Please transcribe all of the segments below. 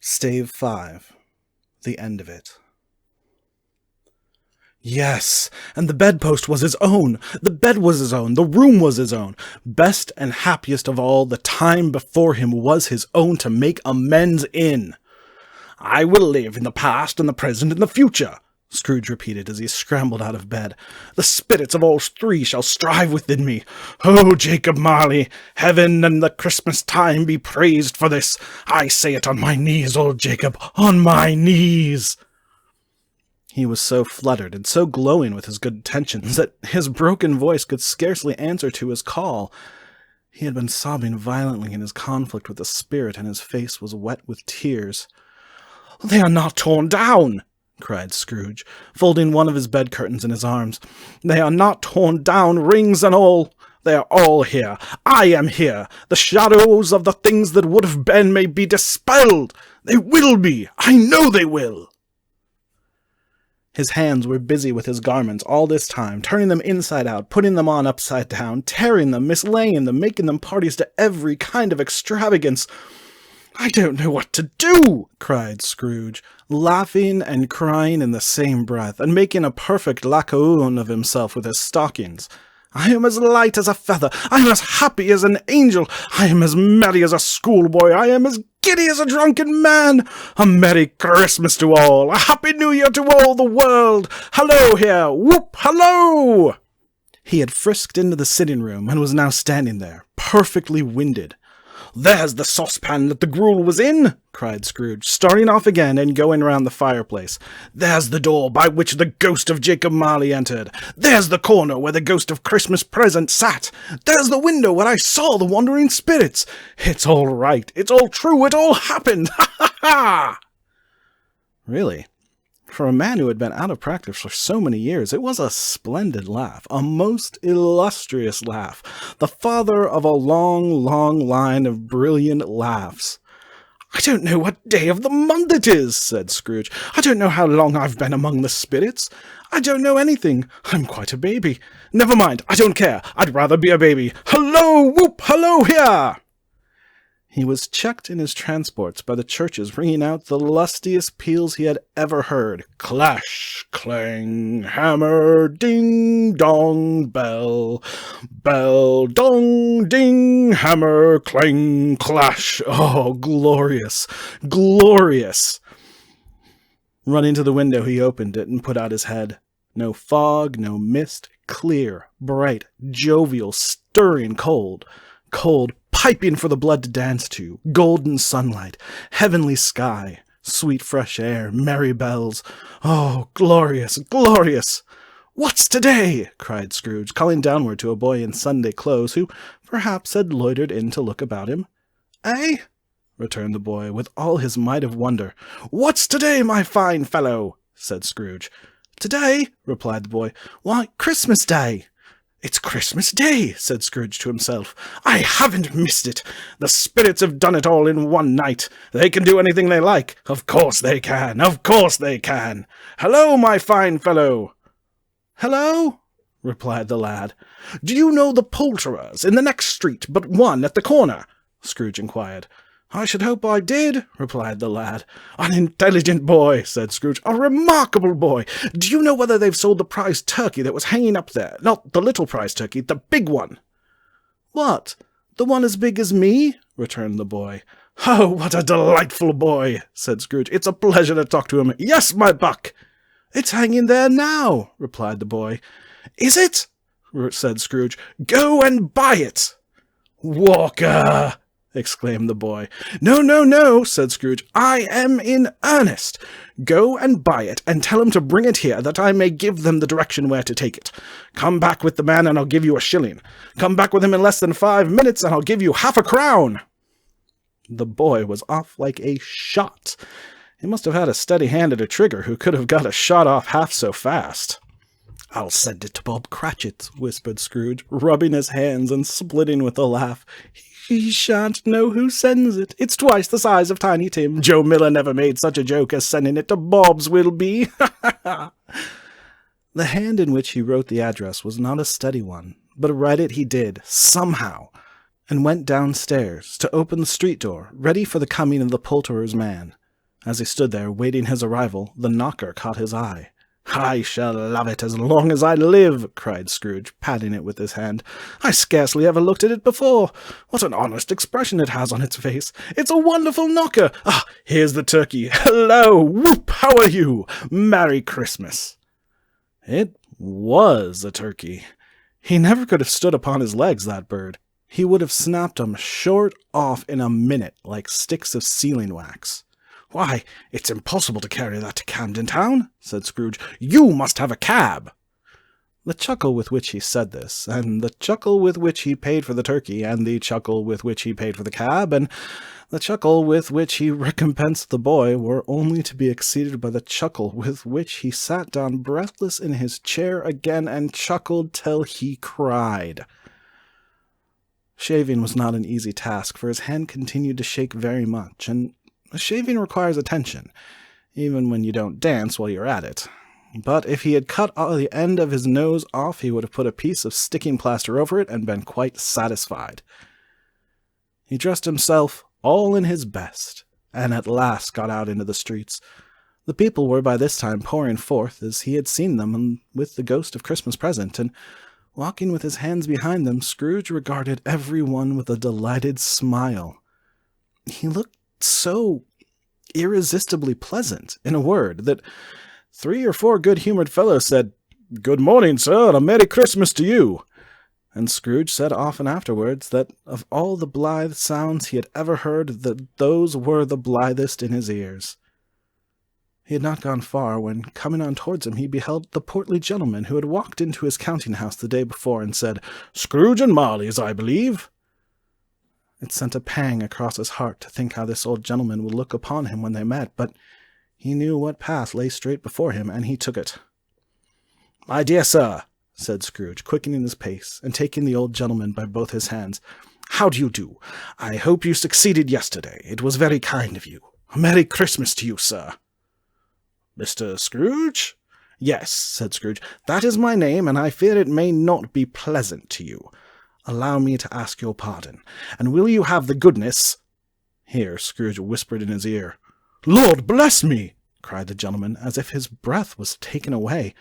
Stave 5. The end of it. Yes, and the bedpost was his own, the bed was his own, the room was his own. Best and happiest of all, the time before him was his own to make amends in. "I will live in the past and the present and the future," Scrooge repeated as he scrambled out of bed. "The spirits of all three shall strive within me. Oh, Jacob Marley, heaven and the Christmas time be praised for this. I say it on my knees, old Jacob, on my knees." He was so fluttered and so glowing with his good intentions that his broken voice could scarcely answer to his call. He had been sobbing violently in his conflict with the spirit, and his face was wet with tears. "They are not torn down!" cried Scrooge, folding one of his bed curtains in his arms. "They are not torn down, rings and all. They are all here. I am here. The shadows of the things that would have been may be dispelled. They will be. I know they will." His hands were busy with his garments all this time, turning them inside out, putting them on upside down, tearing them, mislaying them, making them parties to every kind of extravagance. "I don't know what to do," cried Scrooge, laughing and crying in the same breath, and making a perfect laocoon of himself with his stockings. "I am as light as a feather. I am as happy as an angel. I am as merry as a schoolboy. I am as giddy as a drunken man. A Merry Christmas to all. A Happy New Year to all the world. Hello here. Whoop, hello!" He had frisked into the sitting room and was now standing there, perfectly winded. "There's the saucepan that the gruel was in," cried Scrooge, starting off again and going round the fireplace. "There's the door by which the ghost of Jacob Marley entered. There's the corner where the ghost of Christmas Present sat. There's the window where I saw the wandering spirits. It's all right. It's all true. It all happened. Ha, ha, ha!" Really, for a man who had been out of practice for so many years, it was a splendid laugh, a most illustrious laugh, the father of a long, long line of brilliant laughs. "I don't know what day of the month it is," said Scrooge. "I don't know how long I've been among the spirits. I don't know anything. I'm quite a baby. Never mind, I don't care. I'd rather be a baby. Hello, whoop, hello here!" He was checked in his transports by the churches ringing out the lustiest peals he had ever heard. Clash, clang, hammer, ding, dong, bell. Bell, dong, ding, hammer, clang, clash. Oh, glorious, glorious! Running to the window, he opened it and put out his head. No fog, no mist, clear, bright, jovial, stirring cold. Cold, piping for the blood to dance to, golden sunlight, heavenly sky, sweet fresh air, merry bells. Oh, glorious, glorious! "What's today?" cried Scrooge, calling downward to a boy in Sunday clothes, who perhaps had loitered in to look about him. "Eh?" returned the boy, with all his might of wonder. "What's today, my fine fellow?" said Scrooge. "Today?" replied the boy. "Why, Christmas Day." "It's Christmas Day," said Scrooge to himself. "I haven't missed it. The spirits have done it all in one night. They can do anything they like. Of course they can. Of course they can. Hello, my fine fellow." "Hello," replied the lad. "Do you know the poulterers in the next street but one at the corner?" Scrooge inquired. "I should hope I did," replied the lad. "An intelligent boy," said Scrooge. "A remarkable boy. Do you know whether they've sold the prize turkey that was hanging up there? Not the little prize turkey, the big one." "What, the one as big as me?" returned the boy. "Oh, what a delightful boy," said Scrooge. "It's a pleasure to talk to him. Yes, my buck." "It's hanging there now," replied the boy. "Is it?" said Scrooge. "Go and buy it." "Walker!" exclaimed the boy. "No, no, no," said Scrooge. "I am in earnest. Go and buy it, and tell him to bring it here, that I may give them the direction where to take it. Come back with the man, and I'll give you a shilling. Come back with him in less than 5 minutes, and I'll give you half a crown." The boy was off like a shot. He must have had a steady hand at a trigger who could have got a shot off half so fast. "I'll send it to Bob Cratchit," whispered Scrooge, rubbing his hands and splitting with a laugh. "He shan't know who sends it. It's twice the size of Tiny Tim. Joe Miller never made such a joke as sending it to Bob's will be. Ha, ha, ha." The hand in which he wrote the address was not a steady one, but write it he did, somehow, and went downstairs to open the street door, ready for the coming of the poulterer's man. As he stood there, waiting his arrival, the knocker caught his eye. "I shall love it as long as I live," cried Scrooge, patting it with his hand. "I scarcely ever looked at it before. What an honest expression it has on its face. It's a wonderful knocker. Ah, here's the turkey. Hello! Whoop! How are you? Merry Christmas!" It was a turkey. He never could have stood upon his legs, that bird. He would have snapped 'em short off in a minute like sticks of sealing wax. "Why, it's impossible to carry that to Camden Town," said Scrooge. "You must have a cab." The chuckle with which he said this, and the chuckle with which he paid for the turkey, and the chuckle with which he paid for the cab, and the chuckle with which he recompensed the boy, were only to be exceeded by the chuckle with which he sat down breathless in his chair again and chuckled till he cried. Shaving was not an easy task, for his hand continued to shake very much, and shaving requires attention, even when you don't dance while you're at it. But if he had cut the end of his nose off, he would have put a piece of sticking plaster over it and been quite satisfied. He dressed himself all in his best, and at last got out into the streets. The people were by this time pouring forth, as he had seen them with the ghost of Christmas present, and walking with his hands behind them, Scrooge regarded every one with a delighted smile. He looked so irresistibly pleasant, in a word, that 3 or 4 good-humored fellows said, "Good morning, sir, and a Merry Christmas to you." And Scrooge said often afterwards that of all the blithe sounds he had ever heard, that those were the blithest in his ears. He had not gone far when, coming on towards him, he beheld the portly gentleman who had walked into his counting-house the day before and said, "Scrooge and Marley's, I believe." It sent a pang across his heart to think how this old gentleman would look upon him when they met, but he knew what path lay straight before him, and he took it. "My dear sir," said Scrooge, quickening his pace, and taking the old gentleman by both his hands, "how do you do? I hope you succeeded yesterday. It was very kind of you. A Merry Christmas to you, sir." "Mr. Scrooge?" "Yes," said Scrooge, "that is my name, and I fear it may not be pleasant to you. Allow me to ask your pardon, and will you have the goodness—" Here Scrooge whispered in his ear. "Lord bless me!" cried the gentleman, as if his breath was taken away.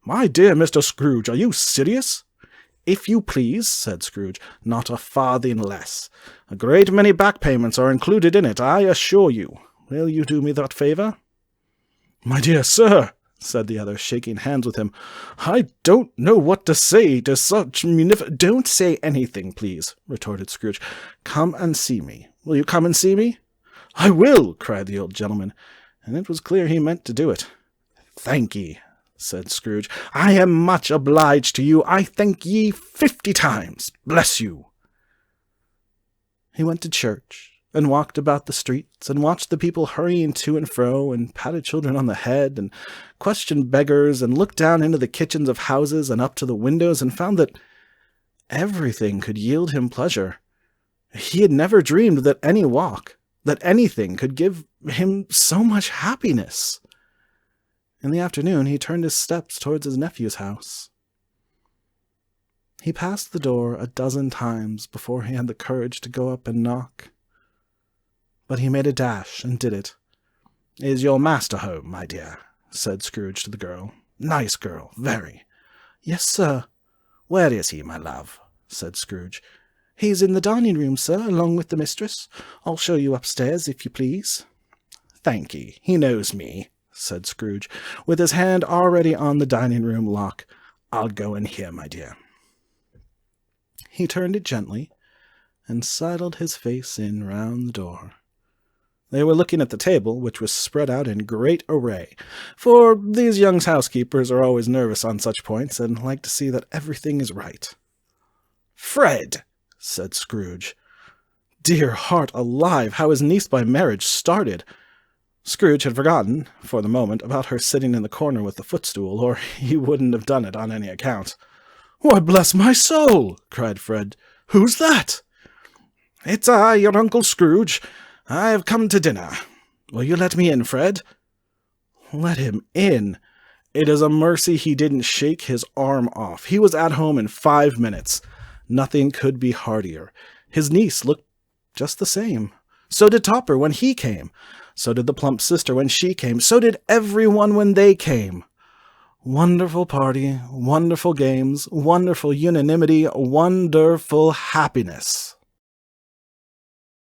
"My dear Mr. Scrooge, are you serious?" "If you please," said Scrooge, "not a farthing less. A great many back payments are included in it, I assure you. Will you do me that favour?" "My dear sir," said the other, shaking hands with him, "I don't know what to say to such "Don't say anything, please," retorted Scrooge. "Come and see me. Will you come and see me?" "I will," cried the old gentleman, and it was clear he meant to do it. "Thank ye," said Scrooge. "I am much obliged to you. I thank ye 50 times. Bless you." He went to church, and walked about the streets, and watched the people hurrying to and fro, and patted children on the head, and questioned beggars, and looked down into the kitchens of houses and up to the windows, and found that everything could yield him pleasure. He had never dreamed that any walk, that anything could give him so much happiness. In the afternoon he turned his steps towards his nephew's house. He passed the door a dozen times before he had the courage to go up and knock. But he made a dash and did it. "Is your master home, my dear?" said Scrooge to the girl. "Nice girl, very." "Yes, sir." "Where is he, my love?" said Scrooge. "He's in the dining-room, sir, along with the mistress. I'll show you upstairs, if you please." "Thank ye. He knows me," said Scrooge, with his hand already on the dining-room lock. "I'll go in here, my dear." He turned it gently, and sidled his face in round the door. They were looking at the table, which was spread out in great array, for these young housekeepers are always nervous on such points, and like to see that everything is right. "Fred!" said Scrooge. Dear heart alive, how his niece by marriage started! Scrooge had forgotten, for the moment, about her sitting in the corner with the footstool, or he wouldn't have done it on any account. "Why, bless my soul!" cried Fred. "Who's that?" "It's I, your Uncle Scrooge. I have come to dinner. Will you let me in, Fred?" Let him in? It is a mercy he didn't shake his arm off. He was at home in 5 minutes. Nothing could be heartier. His niece looked just the same. So did Topper when he came. So did the plump sister when she came. So did everyone when they came. Wonderful party, wonderful games, wonderful unanimity, wonderful happiness.